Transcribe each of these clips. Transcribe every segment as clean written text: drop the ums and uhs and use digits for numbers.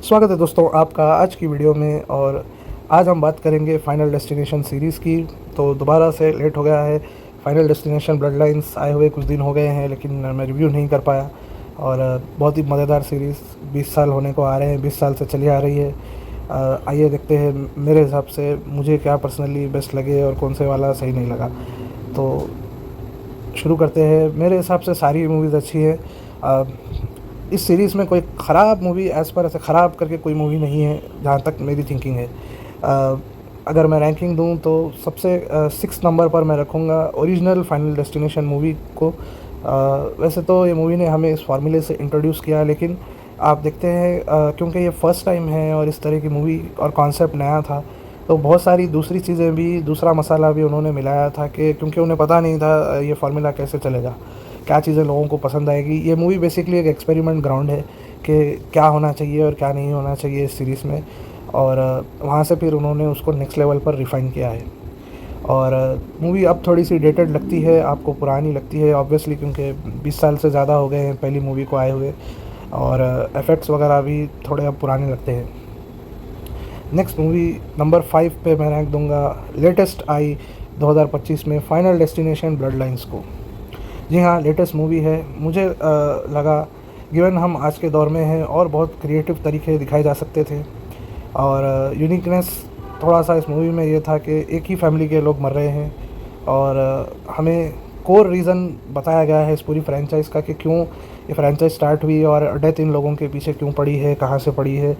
स्वागत है दोस्तों आपका आज की वीडियो में। और आज हम बात करेंगे फाइनल डेस्टिनेशन सीरीज़ की। तो दोबारा से लेट हो गया है। फाइनल डेस्टिनेशन ब्लड लाइन्स आए हुए कुछ दिन हो गए हैं, लेकिन मैं रिव्यू नहीं कर पाया। और बहुत ही मज़ेदार सीरीज़ 20 साल होने को आ रहे हैं, 20 साल से चली आ रही है। आइए देखते हैं मेरे हिसाब से मुझे क्या पर्सनली बेस्ट लगे और कौन से वाला सही नहीं लगा। तो शुरू करते हैं। मेरे हिसाब से सारी मूवीज़ अच्छी है। इस सीरीज़ में कोई ख़राब मूवी एज़ पर ऐसे ख़राब करके कोई मूवी नहीं है, जहाँ तक मेरी थिंकिंग है। अगर मैं रैंकिंग दूँ तो सबसे 6 नंबर पर मैं रखूँगा ओरिजिनल फाइनल डेस्टिनेशन मूवी को। वैसे तो ये मूवी ने हमें इस फार्मूले से इंट्रोड्यूस किया, लेकिन आप देखते हैं क्योंकि ये फ़र्स्ट टाइम है और इस तरह की मूवी और कॉन्सेप्ट नया था, तो बहुत सारी दूसरी चीज़ें भी, दूसरा मसाला भी उन्होंने मिलाया था कि क्योंकि उन्हें पता नहीं था ये फार्मूला कैसे चलेगा, क्या चीज़ें लोगों को पसंद आएगी। ये मूवी बेसिकली एक एक्सपेरिमेंट ग्राउंड है कि क्या होना चाहिए और क्या नहीं होना चाहिए इस सीरीज़ में। और वहाँ से फिर उन्होंने उसको नेक्स्ट लेवल पर रिफ़ाइन किया है। और मूवी अब थोड़ी सी डेटेड लगती है, आपको पुरानी लगती है ऑब्वियसली, क्योंकि 20 साल से ज़्यादा हो गए हैं पहली मूवी को आए हुए। और इफ़ेक्ट्स वगैरह भी थोड़े अब पुराने लगते हैं। नेक्स्ट मूवी नंबर 5 पे मैं रैंक दूंगा लेटेस्ट आई 2025 में फाइनल डेस्टिनेशन ब्लड लाइन्स को। जी हाँ, लेटेस्ट मूवी है। मुझे लगा गिवन हम आज के दौर में हैं और बहुत क्रिएटिव तरीके दिखाए जा सकते थे। और यूनिकनेस थोड़ा सा इस मूवी में ये था कि एक ही फैमिली के लोग मर रहे हैं। और हमें कोर रीज़न बताया गया है इस पूरी फ्रेंचाइज़ का कि क्यों ये फ्रेंचाइज स्टार्ट हुई और डेथ इन लोगों के पीछे क्यों पड़ी है, कहाँ से पड़ी है,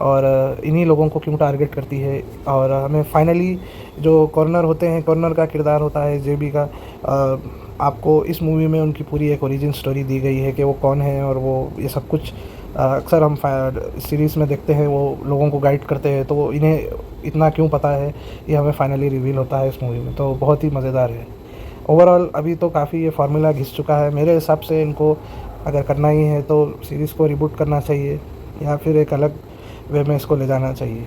और इन्हीं लोगों को क्यों टारगेट करती है। और हमें फाइनली जो कॉर्नर होते हैं, कॉर्नर का किरदार होता है जेबी का, आपको इस मूवी में उनकी पूरी एक ओरिजिन स्टोरी दी गई है कि वो कौन है और वो ये सब कुछ अक्सर हम सीरीज़ में देखते हैं, वो लोगों को गाइड करते हैं, तो वो इन्हें इतना क्यों पता है ये हमें फाइनली रिवील होता है इस मूवी में। तो बहुत ही मज़ेदार है। ओवरऑल अभी तो काफ़ी ये फार्मूला घिस चुका है। मेरे हिसाब से इनको अगर करना ही है तो सीरीज़ को रिबूट करना चाहिए या फिर एक अलग वे में इसको ले जाना चाहिए।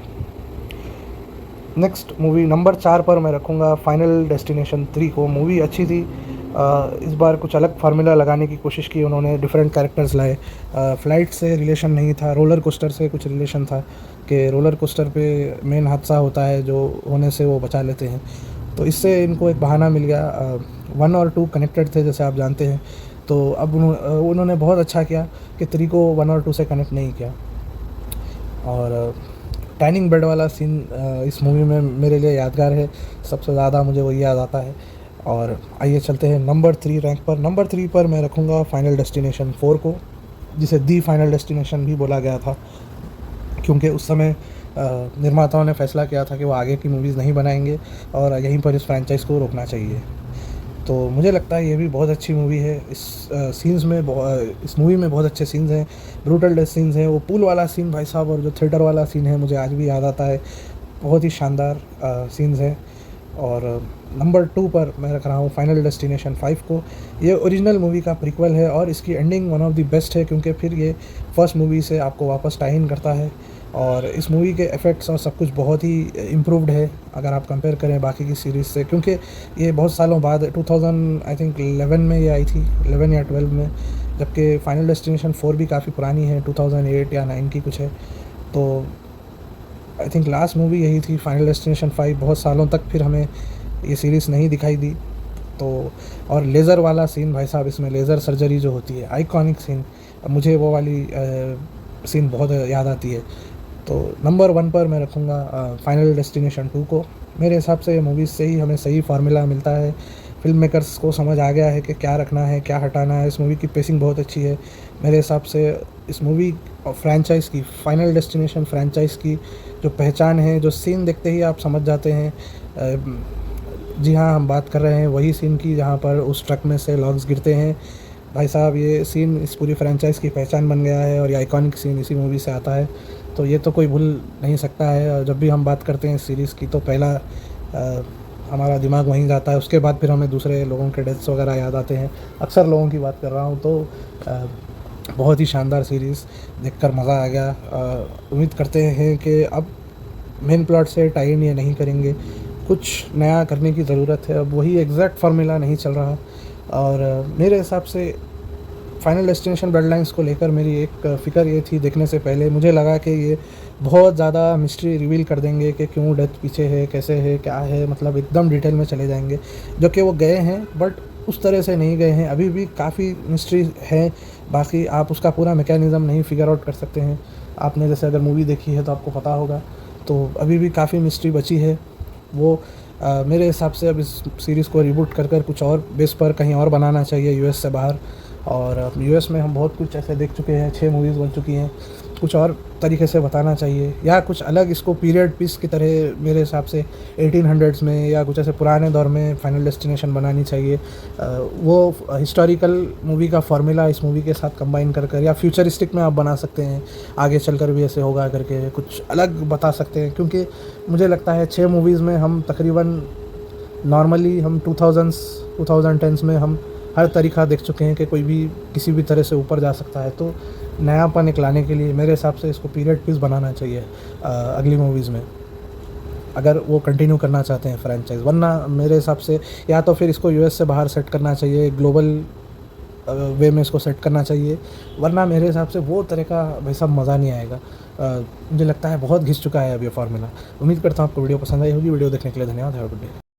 नेक्स्ट मूवी नंबर 4 पर मैं रखूँगा फाइनल डेस्टिनेशन 3 को। मूवी अच्छी थी। इस बार कुछ अलग फार्मूला लगाने की कोशिश की उन्होंने, डिफरेंट कैरेक्टर्स लाए। फ़्लाइट से रिलेशन नहीं था, रोलर कोस्टर से कुछ रिलेशन था कि रोलर कोस्टर पे मेन हादसा होता है जो होने से वो बचा लेते हैं। तो इससे इनको एक बहाना मिल गया। 1 और 2 कनेक्टेड थे जैसे आप जानते हैं, तो अब उन्होंने बहुत अच्छा किया कि 3 को 1 और 2 से कनेक्ट नहीं किया। और टैनिंग बेड वाला सीन इस मूवी में मेरे लिए यादगार है, सबसे ज़्यादा मुझे वही याद आता है। और आइए चलते हैं नंबर 3 रैंक पर। नंबर 3 पर मैं रखूँगा फाइनल डेस्टिनेशन 4 को, जिसे दी फाइनल डेस्टिनेशन भी बोला गया था, क्योंकि उस समय निर्माताओं ने फैसला किया था कि वो आगे की मूवीज़ नहीं बनाएंगे और यहीं पर इस फ्रेंचाइज़ को रोकना चाहिए। तो मुझे लगता है ये भी बहुत अच्छी मूवी है। इस मूवी में बहुत अच्छे सीन्स हैं, ब्रूटल डेथ सीन्स हैं। वो पूल वाला सीन भाई साहब, और जो थिएटर वाला सीन है मुझे आज भी याद आता है। बहुत ही शानदार सीन्स हैं। और नंबर 2 पर मैं रख रहा हूँ फाइनल डेस्टिनेशन 5 को। ये ओरिजिनल मूवी का प्रीक्वल है और इसकी ending one of the best है, क्योंकि फिर ये फर्स्ट मूवी से आपको वापस टाई इन करता है। और इस मूवी के इफ़ेक्ट्स और सब कुछ बहुत ही इम्प्रूव्ड है अगर आप कंपेयर करें बाकी की सीरीज़ से, क्योंकि ये बहुत सालों बाद 2000 आई थिंक 11 में ये आई थी, 11 या 12 में, जबकि फाइनल डेस्टिनेशन 4 भी काफ़ी पुरानी है, 2008 या 9 की कुछ है। तो आई थिंक लास्ट मूवी यही थी फाइनल डेस्टिनेशन 5। बहुत सालों तक फिर हमें ये सीरीज़ नहीं दिखाई दी। तो और लेज़र वाला सीन भाई साहब, इसमें लेज़र सर्जरी जो होती है, आइकॉनिक सीन, मुझे वो वाली सीन बहुत याद आती है। तो नंबर 1 पर मैं रखूँगा फाइनल डेस्टिनेशन 2 को। मेरे हिसाब से ये मूवीज़ से ही हमें सही फार्मूला मिलता है। फ़िल्म मेकर्स को समझ आ गया है कि क्या रखना है, क्या हटाना है। इस मूवी की पेसिंग बहुत अच्छी है मेरे हिसाब से। इस मूवी फ्रेंचाइज़ की, फाइनल डेस्टिनेशन फ्रेंचाइज़ की जो पहचान है, जो सीन देखते ही आप समझ जाते हैं। जी हाँ, हम बात कर रहे हैं वही सीन की जहाँ पर उस ट्रक में से लॉग्स गिरते हैं। भाई साहब, ये सीन इस पूरी फ्रेंचाइज़ की पहचान बन गया है और ये आइकॉनिक सीन इसी मूवी से आता है। तो ये तो कोई भूल नहीं सकता है। और जब भी हम बात करते हैं इस सीरीज़ की तो पहला हमारा दिमाग वहीं जाता है, उसके बाद फिर हमें दूसरे लोगों के डेथ्स वगैरह याद आते हैं। अक्सर लोगों की बात कर रहा हूँ। तो बहुत ही शानदार सीरीज़, देखकर मज़ा आ गया। उम्मीद करते हैं कि अब मेन प्लॉट से टाई इन ये नहीं करेंगे, कुछ नया करने की ज़रूरत है। अब वही एग्जैक्ट फार्मूला नहीं चल रहा। और मेरे हिसाब से फाइनल डेस्टिनेशन ब्लड लाइन्स को लेकर मेरी एक फ़िक्र ये थी देखने से पहले, मुझे लगा कि ये बहुत ज़्यादा मिस्ट्री रिवील कर देंगे कि क्यों डेथ पीछे है, कैसे है, क्या है, मतलब एकदम डिटेल में चले जाएंगे, जो कि वो गए हैं बट उस तरह से नहीं गए हैं। अभी भी काफ़ी मिस्ट्री है, बाकी आप उसका पूरा मैकेनिज़्म नहीं फिगर आउट कर सकते हैं। आपने जैसे अगर मूवी देखी है तो आपको पता होगा, तो अभी भी काफ़ी मिस्ट्री बची है। वो मेरे हिसाब से अब इस सीरीज़ को रिबूट कर कर कुछ और बेस पर कहीं और बनाना चाहिए यूएस से बाहर। और यूएस में हम बहुत कुछ ऐसे देख चुके हैं, 6 मूवीज़ बन चुकी हैं, कुछ और तरीके से बताना चाहिए या कुछ अलग इसको पीरियड पीस की तरह मेरे हिसाब से 1800s में या कुछ ऐसे पुराने दौर में फाइनल डेस्टिनेशन बनानी चाहिए। वो हिस्टोरिकल मूवी का फार्मूला इस मूवी के साथ कंबाइन कर कर, या फ्यूचरिस्टिक में आप बना सकते हैं, आगे चलकर भी ऐसे होगा करके कुछ अलग बता सकते हैं। क्योंकि मुझे लगता है 6 मूवीज़ में हम तकरीबन नॉर्मली हम 2010s में हम हर तरीक़ा देख चुके हैं कि कोई भी किसी भी तरह से ऊपर जा सकता है। तो नयापन एक लाने के लिए मेरे हिसाब से इसको पीरियड पीस बनाना चाहिए अगली मूवीज़ में, अगर वो कंटिन्यू करना चाहते हैं फ्रेंचाइज। वरना मेरे हिसाब से या तो फिर इसको यूएस से बाहर सेट करना चाहिए, ग्लोबल वे में इसको सेट करना चाहिए, वरना मेरे हिसाब से वो तरह का भाई साहब मज़ा नहीं आएगा। मुझे लगता है बहुत घिस चुका है अब ये फार्मूला। उम्मीद करता हूँ आपको वीडियो पसंद आई होगी। वीडियो देखने के लिए धन्यवाद। Have a good day.